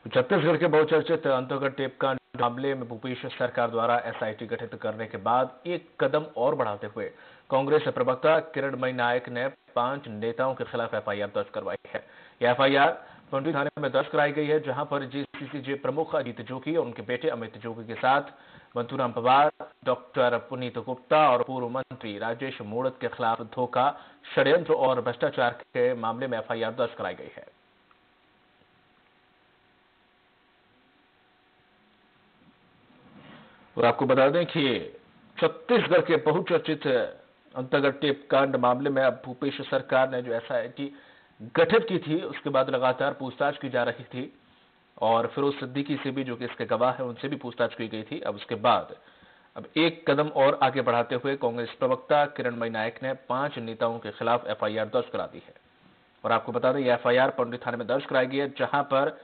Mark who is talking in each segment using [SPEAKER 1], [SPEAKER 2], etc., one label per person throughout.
[SPEAKER 1] छत्तीसगढ़ के बहुचर्चित अंतर्गत टेपकांड मामले में भूपेश सरकार द्वारा एसआईटी गठित करने के बाद एक कदम और बढ़ाते हुए कांग्रेस प्रवक्ता किरणमयी नायक ने 5 नेताओं के खिलाफ एफआईआर दर्ज करवाई है। यह एफआईआर पंडरी थाने में दर्ज कराई गई है, जहां पर जेसीसीजे प्रमुख अजीत जोगी और उनके बेटे अमित जोगी के साथ मंतूराम पवार, डॉक्टर पुनीत गुप्ता और पूर्व मंत्री राजेश मूणत के खिलाफ धोखा, षड्यंत्र और भ्रष्टाचार के मामले में एफआईआर दर्ज कराई गई है। और आपको बता दें कि छत्तीसगढ़ के बहुचर्चित अंतर्गत टेपकांड मामले में अब भूपेश सरकार ने जो एसआईटी गठित की थी, उसके बाद लगातार पूछताछ की जा रही थी और फिरोज सिद्दीकी से भी, जो कि इसके गवाह है, उनसे भी पूछताछ की गई थी। अब उसके बाद अब एक कदम और आगे बढ़ाते हुए कांग्रेस प्रवक्ता किरणमयी नायक ने 5 नेताओं के खिलाफ एफआईआर दर्ज करा दी है। और आपको बता दें, यह एफआईआर पंडरी थाने में दर्ज कराई गई है, जहां पर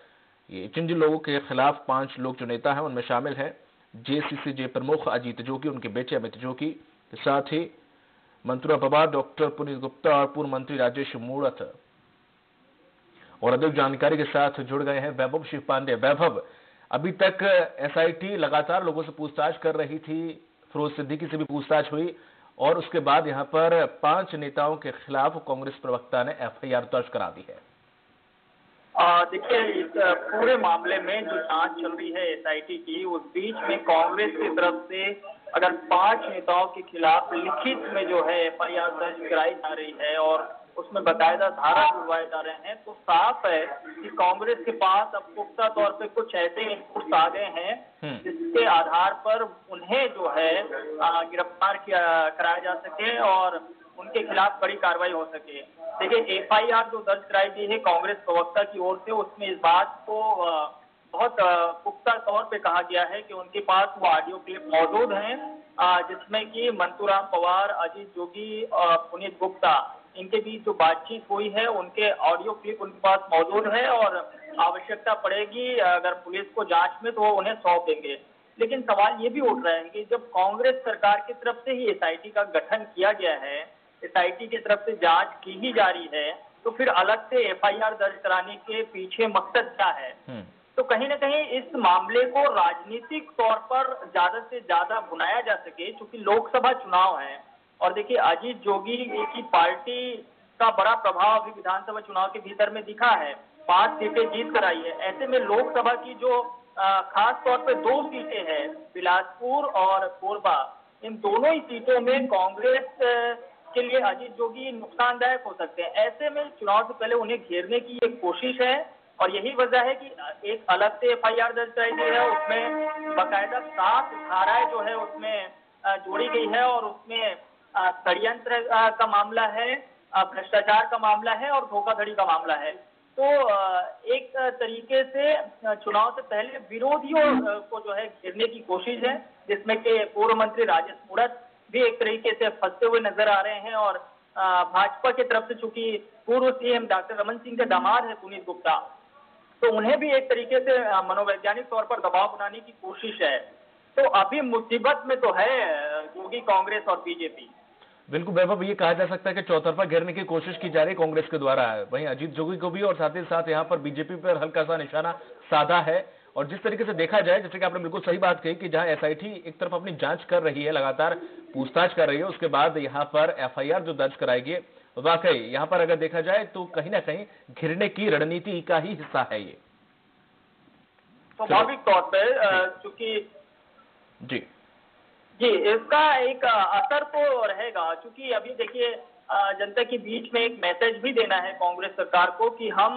[SPEAKER 1] जिन जिन लोगों के खिलाफ 5 लोग जो नेता हैं उनमें शामिल हैं जेसीसीजे प्रमुख अजीत जोगी, उनके बेटे अमित जोगी के साथ ही मंतूराम पवार, डॉक्टर पुनीत गुप्ता और पूर्व मंत्री राजेश मूणत। और अधिक जानकारी के साथ जुड़ गए हैं वैभव शिव पांडे। वैभव, अभी तक एसआईटी लगातार लोगों से पूछताछ कर रही थी, फिरोज सिद्दीकी से भी पूछताछ हुई और उसके बाद यहां पर 5 नेताओं के खिलाफ कांग्रेस प्रवक्ता ने एफआईआर दर्ज करा दी है।
[SPEAKER 2] देखिए, इस पूरे मामले में जो जांच चल रही है एसआईटी की, उस बीच में कांग्रेस की तरफ से अगर 5 नेताओं के खिलाफ लिखित में जो है एफआईआर दर्ज कराई जा रही है और उसमें बाकायदा धारा जुड़वाए जा रहे हैं, तो साफ है कि कांग्रेस के पास अब पुख्ता तौर पे कुछ ऐसे इनपुट्स आ गए हैं जिसके आधार पर उन्हें जो है गिरफ्तार कराया जा सके और उनके खिलाफ बड़ी कार्रवाई हो सके। देखिए, एफआईआर जो दर्ज कराई गई है कांग्रेस प्रवक्ता की ओर से, उसमें इस बात को बहुत पुख्ता तौर पे कहा गया है कि उनके पास वो ऑडियो क्लिप मौजूद हैं जिसमें कि मंतूराम पवार, अजीत जोगी और पुनीत गुप्ता, इनके बीच जो बातचीत हुई है उनके ऑडियो क्लिप उनके पास मौजूद है और आवश्यकता पड़ेगी अगर पुलिस को जांच में तो वो उन्हें सौंप देंगे। लेकिन सवाल ये भी उठ रहा है कि जब कांग्रेस सरकार की तरफ से ही एसआईटी का गठन किया गया है, एसआईटी की तरफ से जांच की ही जा रही है, तो फिर अलग से एफआईआर दर्ज कराने के पीछे मकसद क्या है? तो कहीं न कहीं इस मामले को राजनीतिक तौर पर ज्यादा से ज्यादा भुनाया जा सके, क्योंकि लोकसभा चुनाव है और देखिए अजीत जोगी की पार्टी का बड़ा प्रभाव अभी विधानसभा चुनाव के भीतर में दिखा है, 5 सीटें जीत कर आई है। ऐसे में लोकसभा की जो खास तौर पे 2 सीटें हैं, बिलासपुर और कोरबा, इन दोनों ही सीटों में कांग्रेस के लिए अजीत जोगी नुकसानदायक हो सकते हैं। ऐसे में चुनाव से पहले उन्हें घेरने की एक कोशिश है और यही वजह है कि एक अलग से एफआईआर दर्ज कराई गई है, उसमें बाकायदा 7 धाराएं जो है उसमें जोड़ी गई है और उसमें षड्यंत्र का मामला है, भ्रष्टाचार का मामला है और धोखाधड़ी का मामला है। तो एक तरीके से चुनाव से पहले विरोधियों को जो है घेरने की कोशिश है, जिसमें कि पूर्व मंत्री राजेश मूणत भी एक तरीके से फंसते हुए नजर आ रहे हैं और भाजपा की तरफ से चूंकि पूर्व सीएम डॉक्टर रमन सिंह के दामाद है पुनीत गुप्ता, तो उन्हें भी एक तरीके से मनोवैज्ञानिक तौर पर दबाव बनाने की कोशिश है। तो अभी मुसीबत में तो है योगी कांग्रेस और बीजेपी।
[SPEAKER 1] बिल्कुल वैभव, ये कहा जा सकता है कि चौतरफा घेरने की कोशिश की जा रही है कांग्रेस के द्वारा, वहीं अजीत जोगी को भी और साथ ही साथ यहाँ पर बीजेपी पर हल्का सा निशाना साधा है। और जिस तरीके से देखा जाए, जैसे कि आपने बिल्कुल सही बात कही कि जहां एसआईटी एक तरफ अपनी जांच कर रही है, लगातार पूछताछ कर रही है, उसके बाद यहाँ पर एफआईआर जो दर्ज कराएगी, वाकई यहाँ पर अगर देखा जाए तो कहीं ना कहीं घिरने की रणनीति का ही हिस्सा है ये।
[SPEAKER 2] स्वाभाविक तौर पर चूंकि जी इसका एक असर तो रहेगा, क्योंकि अभी देखिए जनता के बीच में एक मैसेज भी देना है कांग्रेस सरकार को कि हम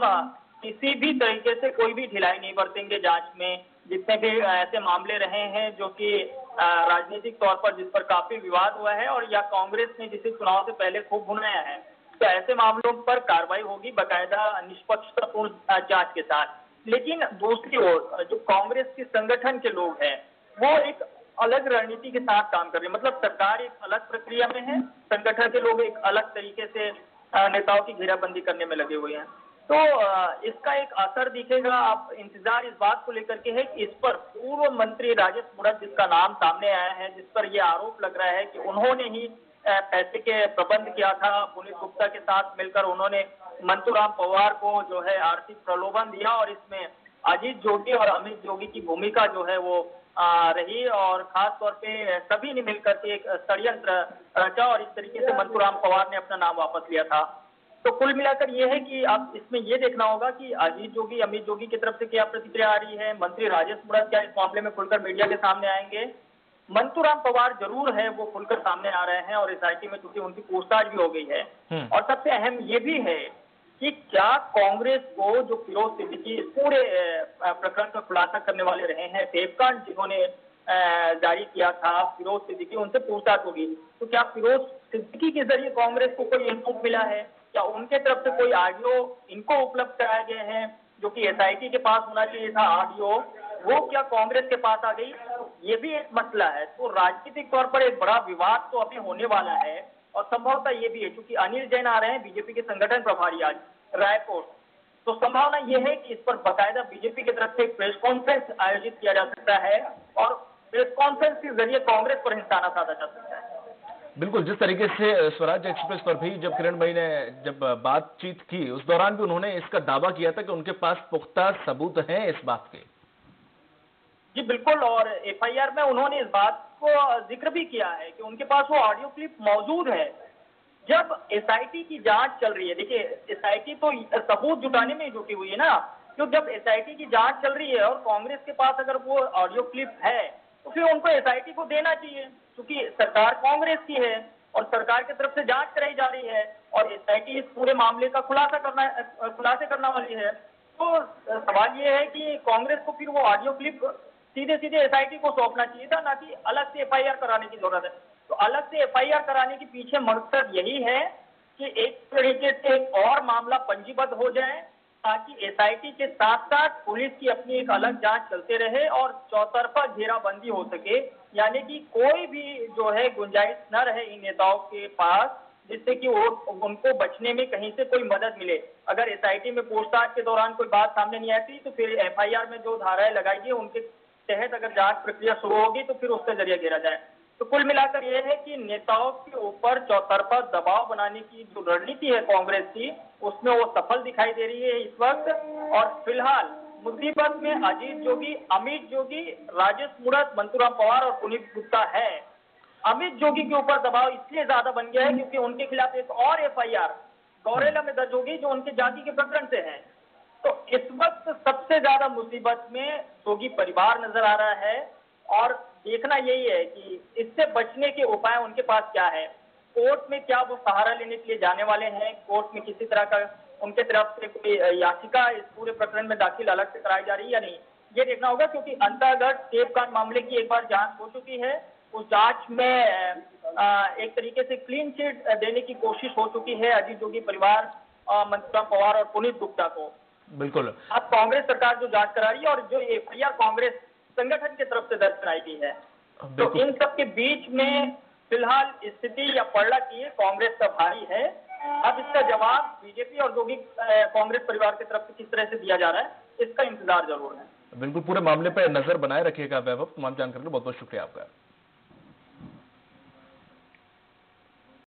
[SPEAKER 2] किसी भी तरीके से कोई भी ढिलाई नहीं बरतेंगे जांच में। जितने भी ऐसे मामले रहे हैं जो कि राजनीतिक तौर पर जिस पर काफी विवाद हुआ है और या कांग्रेस ने जिसे चुनाव से पहले खूब भुनाया है, तो ऐसे मामलों पर कार्रवाई होगी बाकायदा निष्पक्षतापूर्ण जांच के साथ। लेकिन दूसरी ओर जो कांग्रेस के संगठन के लोग हैं वो एक अलग रणनीति के साथ काम कर रहे हैं, मतलब सरकार एक अलग प्रक्रिया में है, संगठन के लोग एक अलग तरीके से नेताओं की घेराबंदी करने में लगे हुए हैं। तो इसका एक असर दिखेगा। आप इंतजार इस बात को लेकर के है कि इस पर पूर्व मंत्री राजेश मूणत, जिसका नाम सामने आया है, जिस पर यह आरोप लग रहा है कि उन्होंने ही पैसे के प्रबंध किया था, पुनीत गुप्ता के साथ मिलकर उन्होंने मंतूराम पवार को जो है आर्थिक प्रलोभन दिया और इसमें अजीत जोगी और अमित जोगी की भूमिका जो है वो रही, और खास तौर पे सभी ने मिलकर के एक षड्यंत्र रचा और इस तरीके से मंतूराम पवार ने अपना नाम वापस लिया था। तो कुल मिलाकर ये है कि अब इसमें ये देखना होगा कि अजीत जोगी, अमित जोगी की तरफ से क्या प्रतिक्रिया आ रही है, मंत्री राजेश मूणत क्या इस मामले में खुलकर मीडिया के सामने आएंगे। मंतूराम पवार जरूर है वो खुलकर सामने आ रहे हैं और एसआईटी में चूंकि उनकी पूछताछ भी हो गई है। और सबसे अहम ये भी है कि क्या कांग्रेस को जो फिरोज सिद्दीकी इस पूरे प्रकरण का खुलासा करने वाले रहे हैं, टेपकांड जिन्होंने जारी किया था फिरोज सिद्दीकी, उनसे पूछताछ होगी। तो क्या फिरोज सिद्दीकी के जरिए कांग्रेस को कोई इनपुट मिला है, क्या उनके तरफ से कोई ऑडियो इनको उपलब्ध कराए गए हैं जो कि एसआईटी के पास होना चाहिए था ऑडियो, वो क्या कांग्रेस के पास आ गई, ये भी एक मसला है। तो राजनीतिक तौर पर एक बड़ा विवाद तो अभी होने वाला है और संभवतः ये भी है क्योंकि अनिल जैन आ रहे हैं बीजेपी के संगठन प्रभारी आज रायपुर, तो संभावना यह है कि इस पर बाकायदा बीजेपी की तरफ से एक प्रेस कॉन्फ्रेंस आयोजित किया जा सकता है और प्रेस कॉन्फ्रेंस के जरिए कांग्रेस पर निशाना साधा जा सकता है।
[SPEAKER 1] बिल्कुल, जिस तरीके से स्वराज एक्सप्रेस पर भी जब किरण भाई ने जब बातचीत की उस दौरान भी उन्होंने इसका दावा किया था कि उनके पास पुख्ता सबूत हैं इस बात के।
[SPEAKER 2] जी बिल्कुल, और एफआईआर में उन्होंने इस बात को जिक्र भी किया है कि उनके पास वो ऑडियो क्लिप मौजूद है जब एसआईटी की जांच चल रही है। देखिए एसआईटी तो सबूत जुटाने में जुटी हुई है ना, तो जब एसआईटी की जांच चल रही है और कांग्रेस के पास अगर वो ऑडियो क्लिप है तो फिर उनको एसआईटी को देना चाहिए, क्योंकि सरकार कांग्रेस की है और सरकार की तरफ से जांच कराई जा रही है और एसआईटी इस पूरे मामले का खुलासे करना वाली है। तो सवाल ये है कि कांग्रेस को फिर वो ऑडियो क्लिप सीधे सीधे एसआईटी को सौंपना चाहिए था, ना कि अलग से एफआईआर कराने की जरूरत है। तो अलग से एफआईआर कराने के पीछे मकसद यही है कि एक तरीके से एक और मामला पंजीबद्ध हो जाए ताकि एसआईटी के साथ साथ पुलिस की अपनी एक अलग जांच चलते रहे और चौतरफा घेराबंदी हो सके, यानी कि कोई भी जो है गुंजाइश न रहे इन नेताओं के पास जिससे कि वो उनको बचने में कहीं से कोई मदद मिले। अगर एसआईटी में पूछताछ के दौरान कोई बात सामने नहीं आती तो फिर एफआईआर में जो धाराएं लगाई गई उनके तहत अगर जांच प्रक्रिया शुरू होगी तो फिर उसके जरिए घेरा जाए। तो कुल मिलाकर यह है कि नेताओं के ऊपर चौतरफा दबाव बनाने की जो रणनीति है कांग्रेस की, उसमें वो सफल दिखाई दे रही है इस वक्त। और फिलहाल मुसीबत में अजीत जोगी, अमित जोगी, राजेश मूणत, मंतूराम पवार और पुनीत गुप्ता है। अमित जोगी के ऊपर दबाव इसलिए ज्यादा बन गया है क्योंकि उनके खिलाफ एक और एफआईआर गौरेला में दर्ज होगी जो उनके जाति के प्रकरण से है। तो इस वक्त सबसे ज्यादा मुसीबत में जोगी परिवार नजर आ रहा है और देखना यही है कि इससे बचने के उपाय उनके पास क्या है। कोर्ट में क्या वो सहारा लेने के लिए जाने वाले हैं, कोर्ट में किसी तरह का उनके तरफ से कोई याचिका इस पूरे प्रकरण में दाखिल अलग से कराई जा रही है या नहीं, ये देखना होगा। क्योंकि अंतर्गत टेपकांड मामले की एक बार जांच हो चुकी है, उस जांच में एक तरीके से क्लीन चिट देने की कोशिश हो चुकी है अजीत जोगी परिवार, मंतूराम पवार और पुनीत गुप्ता को।
[SPEAKER 1] बिल्कुल,
[SPEAKER 2] अब कांग्रेस सरकार जो जांच करा रही है और जो एफआईआर कांग्रेस संगठन की तरफ से दर्ज कराई गई है, तो इन सब के बीच में फिलहाल स्थिति या पलड़ा की कांग्रेस का भारी है। अब इसका जवाब बीजेपी और जोगी कांग्रेस परिवार की तरफ से किस तरह से दिया जा रहा है, इसका इंतजार जरूर है।
[SPEAKER 1] बिल्कुल, पूरे मामले पर नजर बनाए रखिएगा वैभव। तमाम जानकारी के लिए बहुत बहुत शुक्रिया आपका।